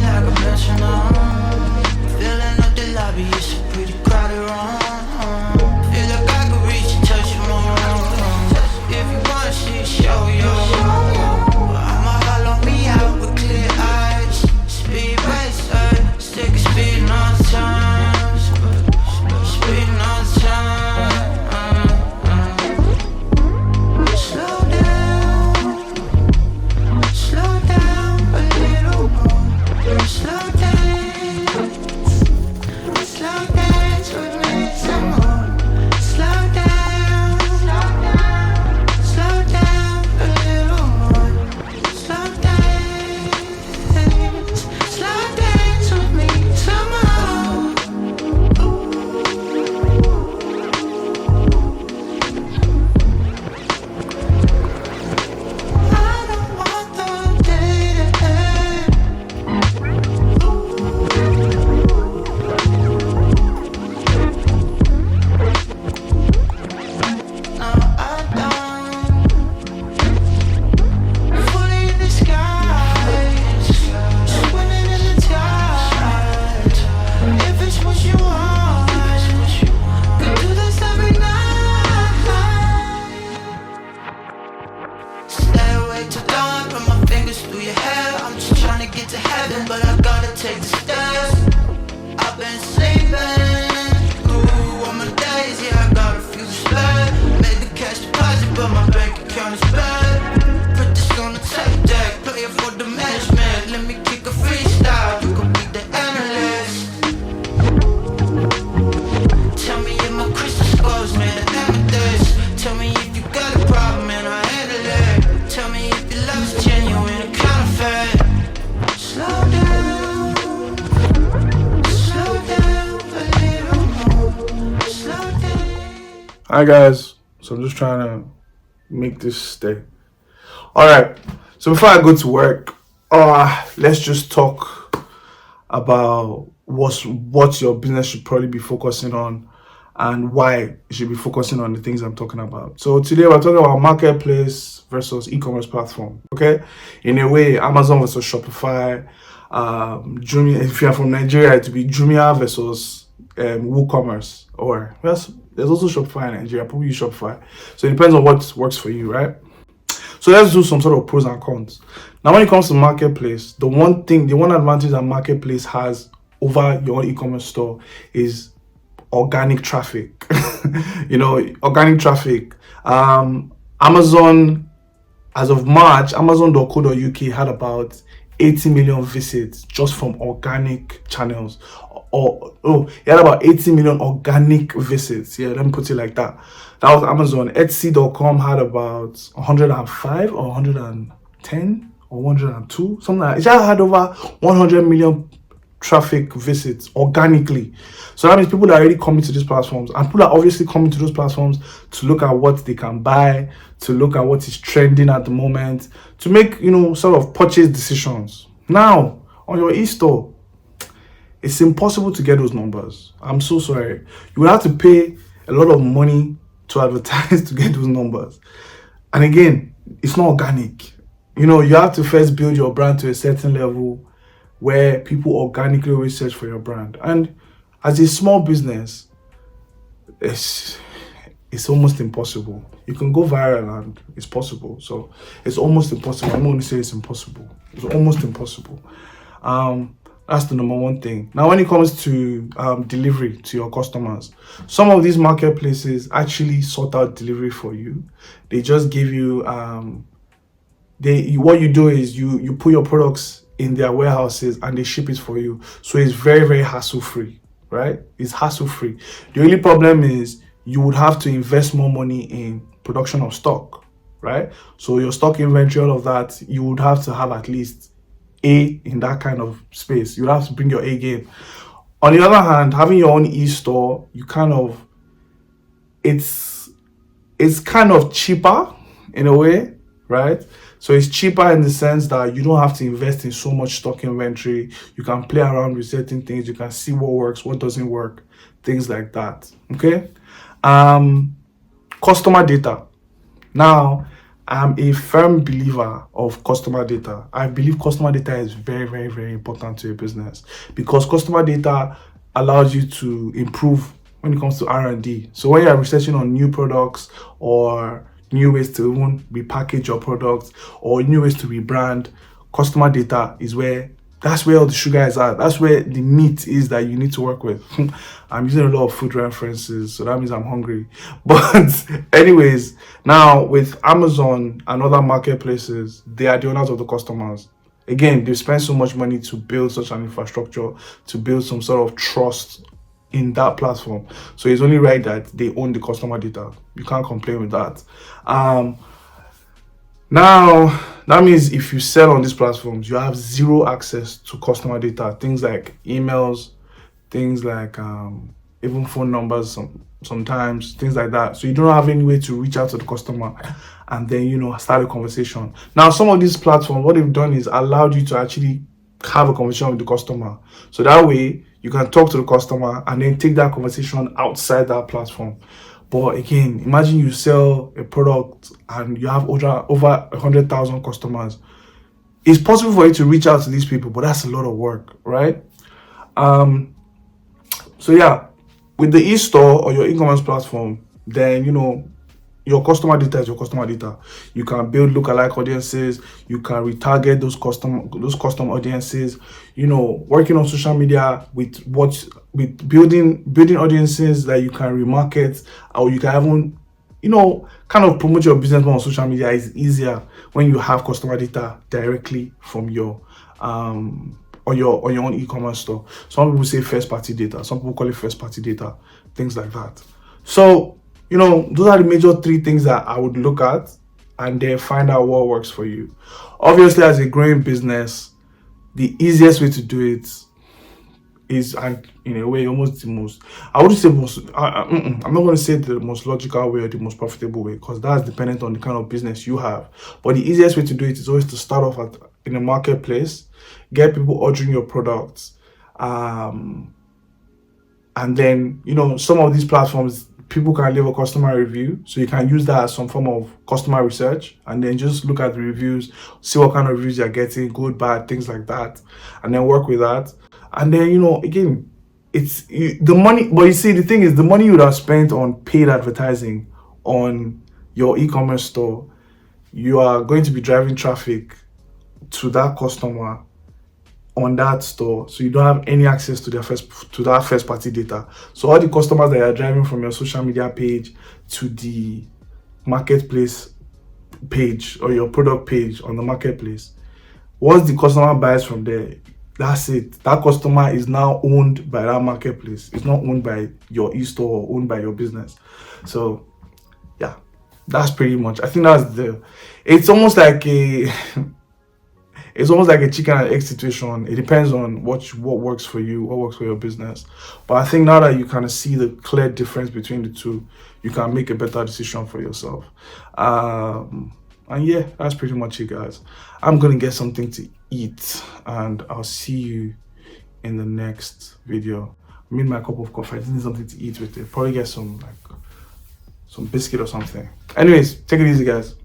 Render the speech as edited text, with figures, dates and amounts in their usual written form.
like a metronome. Filling up the lobby, it's a pretty crowded room. Feel like I could reach and touch you more. If you wanna see, show you. I'ma hollow me out with clear eyes. Speed racer, stick a speeding all the time. Speeding all the time. Slow down a little more. Slow dance with me some more. Slow down a little more. Slow dance with me some more. I don't want the day to end. No, I don't. Fully in the skies, swimming in the tide. If it's what you want, we do this every night. Stay awake till dawn, run my fingers through your hair. I'm just trying to get to heaven, but I gotta take the stairs. I've been sleeping through all my days, yeah, I got a few spare. Made the cash deposit, but my bank account is bad. Put this on the tape deck, play it for the management. Let me kick a freestyle, you can be the analyst. Tell me if my crystal scores, man, amethyst. Tell me if you got a problem and I handle it. Tell me if your love is genuine or counterfeit. Slow down a little more. Slow down. Hi guys, so I'm just trying to make this stay. Alright, so before I go to work, let's just talk about what your business should probably be focusing on and why you should be focusing on the things I'm talking about. So today we're talking about marketplace versus e-commerce platform. Okay, in a way, Amazon versus Shopify. Jumia, if you're from Nigeria, it would be Jumia versus WooCommerce, or there's also Shopify in Nigeria. Probably use Shopify. So it depends on what works for you, right? So let's do some sort of pros and cons. Now, when it comes to marketplace, the one advantage that marketplace has over your e-commerce store is organic traffic. Organic traffic. Amazon, as of March, Amazon.co.uk had about 80 million visits just from organic channels. It had about 80 million organic visits. Yeah, let me put it like that. That was Amazon. Etsy.com had about 105 or 110 or 102, something like that. It just had over 100 million traffic visits organically. So that means people are already coming to these platforms, and people are obviously coming to those platforms to look at what they can buy, to look at what is trending at the moment, to make sort of purchase decisions. Now on your e-store, it's impossible to get those numbers. I'm so sorry. You will have to pay a lot of money to advertise to get those numbers. And again, it's not organic. You have to first build your brand to a certain level where people organically always search for your brand. And as a small business, it's almost impossible. You can go viral and it's possible. So it's almost impossible. I'm not going to say it's impossible. It's almost impossible. That's the number one thing. Now, when it comes to delivery to your customers, some of these marketplaces actually sort out delivery for you. They just give you, what you do is you put your products in their warehouses and they ship it for you. So it's very, very hassle-free, right? It's hassle-free. The only problem is you would have to invest more money in production of stock, right? So your stock inventory, all of that, you would have to have at least A in that kind of space. You have to bring your A game. On the other hand, having your own e-store, it's kind of cheaper in a way, right? So it's cheaper in the sense that you don't have to invest in so much stock inventory. You can play around with certain things. You can see what works, what doesn't work, things like that. Okay. Customer data. Now, I'm a firm believer of customer data. I believe customer data is very, very, very important to a business, because customer data allows you to improve when it comes to R&D. So when you're researching on new products or new ways to even repackage your products or new ways to rebrand, customer data is that's where all the sugar is at. That's where the meat is that you need to work with. I'm using a lot of food references, so that means I'm hungry. But anyways, now with Amazon and other marketplaces, they are the owners of the customers. Again, they spend so much money to build such an infrastructure, to build some sort of trust in that platform. So it's only right that they own the customer data. You can't complain with that. Now, that means if you sell on these platforms, you have zero access to customer data. Things like emails, things like even phone numbers, sometimes things like that. So you don't have any way to reach out to the customer and then start a conversation. Now, some of these platforms, what they've done is allowed you to actually have a conversation with the customer. So that way you can talk to the customer and then take that conversation outside that platform. But again, imagine you sell a product and you have over 100,000 customers. It's possible for you to reach out to these people, but that's a lot of work, right? So yeah, with the e-store or your e-commerce platform, then your customer data is your customer data. You can build lookalike audiences. You can retarget those custom audiences. Working on social media with building audiences that you can remarket, or you can even kind of promote your business more on social media is easier when you have customer data directly from your on your own e-commerce store. Some people say first party data, some people call it first party data, things like that. So those are the major three things that I would look at and then find out what works for you. Obviously, as a growing business, the easiest way to do it is, and in a way, almost the most, I wouldn't say most, I'm not going to say the most logical way or the most profitable way, because that's dependent on the kind of business you have. But the easiest way to do it is always to start off in a marketplace, get people ordering your products. And then, some of these platforms, people can leave a customer review, so you can use that as some form of customer research, and then just look at the reviews, see what kind of reviews you're getting, good, bad, things like that, and then work with that. And then again, it's the money. But you see, the thing is, the money you would have spent on paid advertising on your e-commerce store, you are going to be driving traffic to that customer on that store, so you don't have any access to that first party data. So all the customers that you're driving from your social media page to the marketplace page or your product page on the marketplace, once the customer buys from there, that's it. That customer is now owned by that marketplace. It's not owned by your e-store or owned by your business. So yeah, that's pretty much, I think it's almost like a it's almost like a chicken and egg situation. It depends on what works for you, what works for your business. But I think now that you kind of see the clear difference between the two, you can make a better decision for yourself. And yeah, that's pretty much it, guys. I'm gonna get something to eat, and I'll see you in the next video. I made my cup of coffee. I just need something to eat with it. Probably get some biscuit or something. Anyways, take it easy, guys.